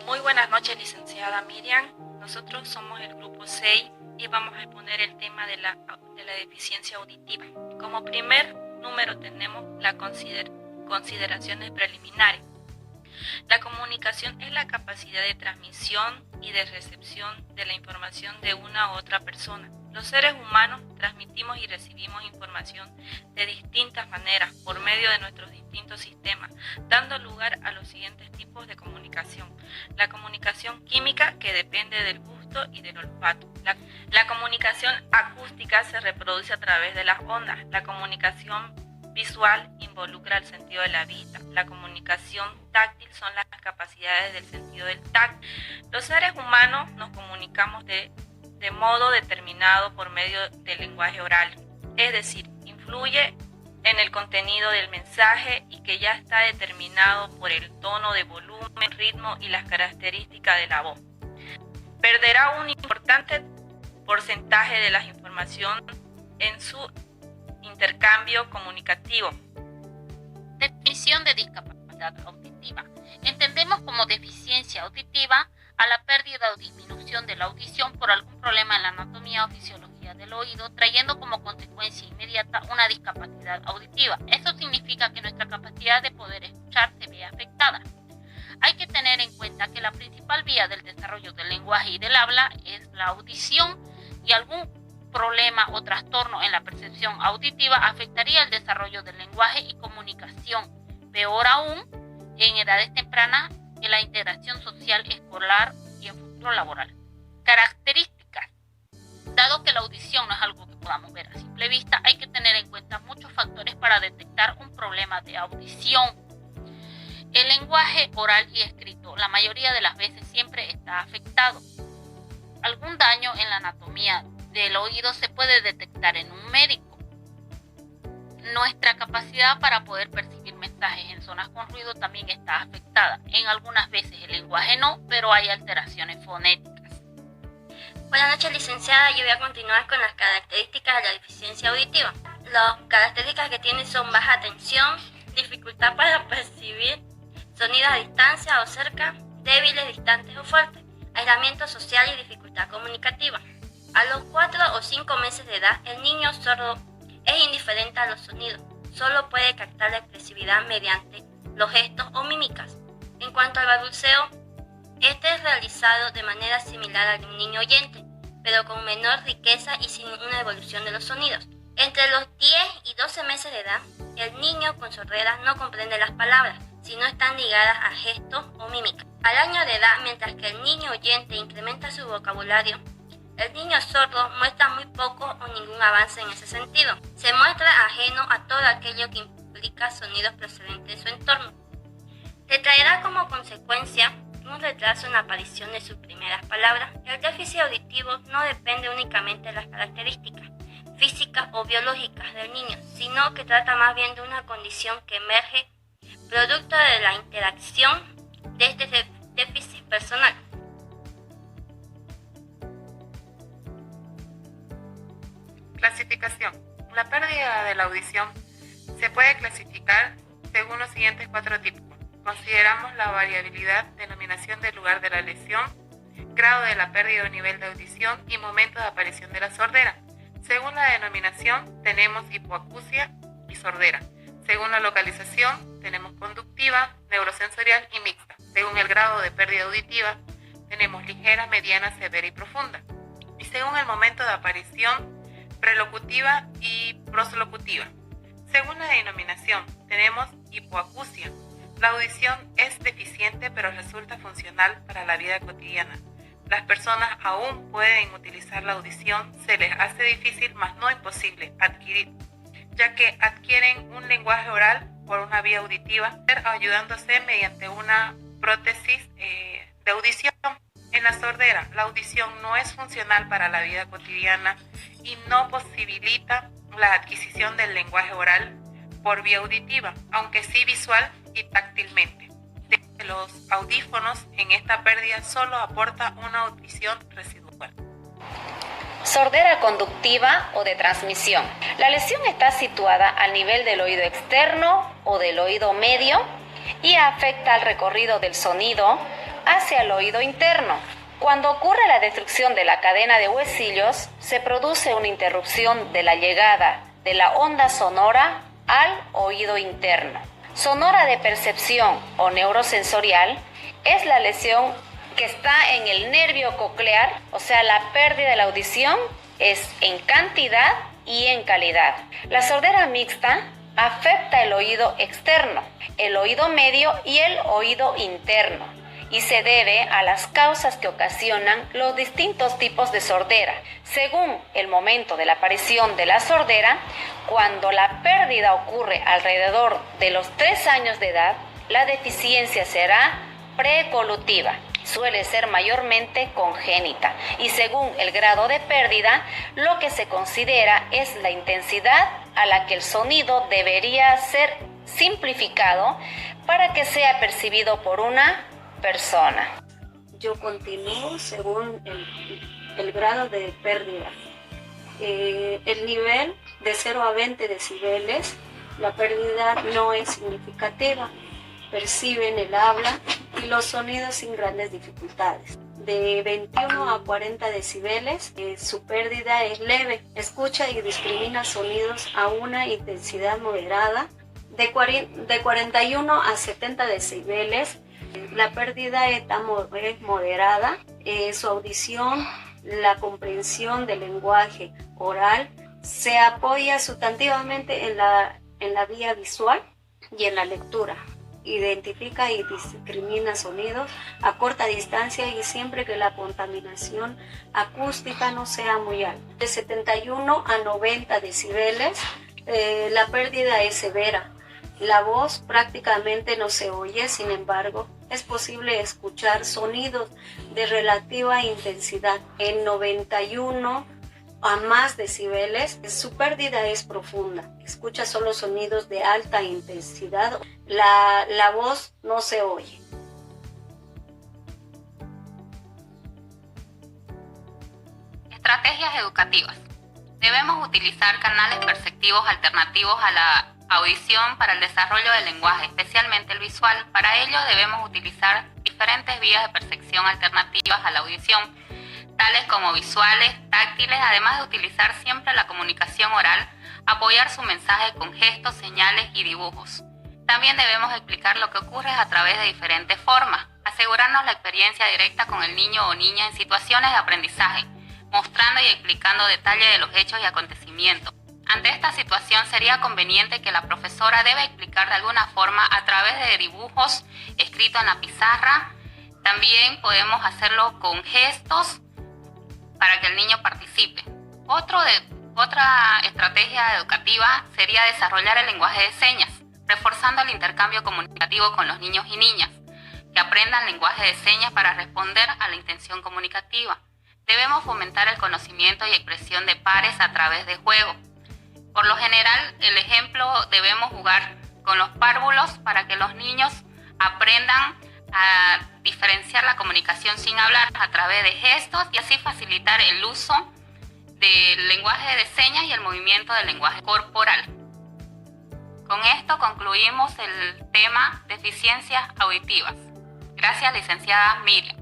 Muy buenas noches, licenciada Miriam. Nosotros somos el grupo 6 y vamos a exponer el tema de la deficiencia auditiva. Como primer número tenemos las consideraciones preliminares. La comunicación es la capacidad de transmisión y de recepción de la información de una a otra persona. Los seres humanos transmitimos y recibimos información de distintas maneras por medio de nuestros distintos sistemas, dando lugar a los siguientes tipos de comunicación. La comunicación química, que depende del gusto y del olfato. La comunicación acústica se reproduce a través de las ondas. La comunicación visual involucra el sentido de la vista. La comunicación táctil son las capacidades del sentido del tacto. Los seres humanos nos comunicamos de modo determinado por medio del lenguaje oral, es decir, influye en el contenido del mensaje y que ya está determinado por el tono de volumen, ritmo y las características de la voz. Perderá un importante porcentaje de la información en su intercambio comunicativo. Definición de discapacidad auditiva. Entendemos como deficiencia auditiva a la pérdida o disminución de la audición por algún problema en la anatomía o fisiología del oído, trayendo como consecuencia inmediata una discapacidad auditiva. Eso significa que nuestra capacidad de poder escuchar se ve afectada. Hay que tener en cuenta que la principal vía del desarrollo del lenguaje y del habla es la audición, y algún problema o trastorno en la percepción auditiva afectaría el desarrollo del lenguaje y comunicación. Peor aún, en edades tempranas, en la integración social, escolar y en futuro laboral. Características. Dado que la audición no es algo que podamos ver a simple vista, hay que tener en cuenta muchos factores para detectar un problema de audición. El lenguaje oral y escrito, la mayoría de las veces, siempre está afectado. Algún daño en la anatomía del oído se puede detectar en un médico. Nuestra capacidad para poder percibir mensajes en zonas con ruido también está afectada. En algunas veces el lenguaje no, pero hay alteraciones fonéticas. Buenas noches, licenciada. Yo voy a continuar con las características de la deficiencia auditiva. Las características que tiene son baja atención, dificultad para percibir sonidos a distancia o cerca, débiles, distantes o fuertes, aislamiento social y dificultad comunicativa. A los 4 o 5 meses de edad, el niño sordo es indiferente a los sonidos, solo puede captar la expresividad mediante los gestos o mímicas. En cuanto al balbuceo, este es realizado de manera similar al de un niño oyente, pero con menor riqueza y sin una evolución de los sonidos. Entre los 10 y 12 meses de edad, el niño con sordera no comprende las palabras, si no están ligadas a gestos o mímicas. Al año de edad, mientras que el niño oyente incrementa su vocabulario, el niño sordo muestra muy poco o ningún avance en ese sentido. Se muestra ajeno a todo aquello que implica sonidos procedentes de su entorno. Le traerá como consecuencia un retraso en la aparición de sus primeras palabras. El déficit auditivo no depende únicamente de las características físicas o biológicas del niño, sino que trata más bien de una condición que emerge producto de la interacción de este déficit personal. Clasificación. La pérdida de la audición se puede clasificar según los siguientes 4 tipos. Consideramos la variabilidad, denominación del lugar de la lesión, grado de la pérdida o nivel de audición y momento de aparición de la sordera. Según la denominación, tenemos hipoacusia y sordera. Según la localización, tenemos conductiva, neurosensorial y mixta. Según el grado de pérdida auditiva, tenemos ligera, mediana, severa y profunda. Y según el momento de aparición, prelocutiva y proslocutiva. Según la denominación, tenemos hipoacusia. La audición es deficiente pero resulta funcional para la vida cotidiana. Las personas aún pueden utilizar la audición, se les hace difícil, mas no imposible, adquirir, ya que adquieren un lenguaje oral por una vía auditiva, ayudándose mediante una prótesis de audición. En la sordera, la audición no es funcional para la vida cotidiana y no posibilita la adquisición del lenguaje oral por vía auditiva, aunque sí visual y táctilmente. Los audífonos en esta pérdida solo aporta una audición residual. Sordera conductiva o de transmisión. La lesión está situada al nivel del oído externo o del oído medio y afecta al recorrido del sonido hacia el oído interno. Cuando ocurre la destrucción de la cadena de huesillos, se produce una interrupción de la llegada de la onda sonora al oído interno. Sonora de percepción o neurosensorial es la lesión que está en el nervio coclear, o sea, la pérdida de la audición es en cantidad y en calidad. La sordera mixta afecta el oído externo, el oído medio y el oído interno, y se debe a las causas que ocasionan los distintos tipos de sordera. Según el momento de la aparición de la sordera, cuando la pérdida ocurre alrededor de los 3 años de edad, la deficiencia será precolutiva. Suele ser mayormente congénita y según el grado de pérdida, lo que se considera es la intensidad a la que el sonido debería ser simplificado para que sea percibido por una persona. Yo continúo según el grado de pérdida. El nivel de 0 a 20 decibeles, la pérdida no es significativa. Perciben el habla y los sonidos sin grandes dificultades. De 21 a 40 decibeles, su pérdida es leve. Escucha y discrimina sonidos a una intensidad moderada. De 41 a 70 decibeles, la pérdida es moderada. Su audición, la comprensión del lenguaje oral se apoya sustantivamente en la vía visual y en la lectura. Identifica y discrimina sonidos a corta distancia y siempre que la contaminación acústica no sea muy alta. De 71 a 90 decibeles, la pérdida es severa. La voz prácticamente no se oye, sin embargo, es posible escuchar sonidos de relativa intensidad. En 91 a más decibeles, su pérdida es profunda. Escucha solo sonidos de alta intensidad. La voz no se oye. Estrategias educativas. Debemos utilizar canales perceptivos alternativos a la audición para el desarrollo del lenguaje, especialmente el visual. Para ello debemos utilizar diferentes vías de percepción alternativas a la audición, tales como visuales, táctiles, además de utilizar siempre la comunicación oral, apoyar su mensaje con gestos, señales y dibujos. También debemos explicar lo que ocurre a través de diferentes formas, asegurarnos la experiencia directa con el niño o niña en situaciones de aprendizaje, mostrando y explicando detalles de los hechos y acontecimientos. Ante esta situación sería conveniente que la profesora debe explicar de alguna forma a través de dibujos escritos en la pizarra. También hacerlo con gestos para que el niño participe. Otra estrategia educativa sería desarrollar el lenguaje de señas, reforzando el intercambio comunicativo con los niños y niñas, que aprendan lenguaje de señas para responder a la intención comunicativa. Debemos fomentar el conocimiento y expresión de pares a través de juegos. Por lo general, el ejemplo, debemos jugar con los párvulos para que los niños aprendan a diferenciar la comunicación sin hablar a través de gestos y así facilitar el uso del lenguaje de señas y el movimiento del lenguaje corporal. Con esto concluimos el tema deficiencias auditivas. Gracias, licenciada Miriam.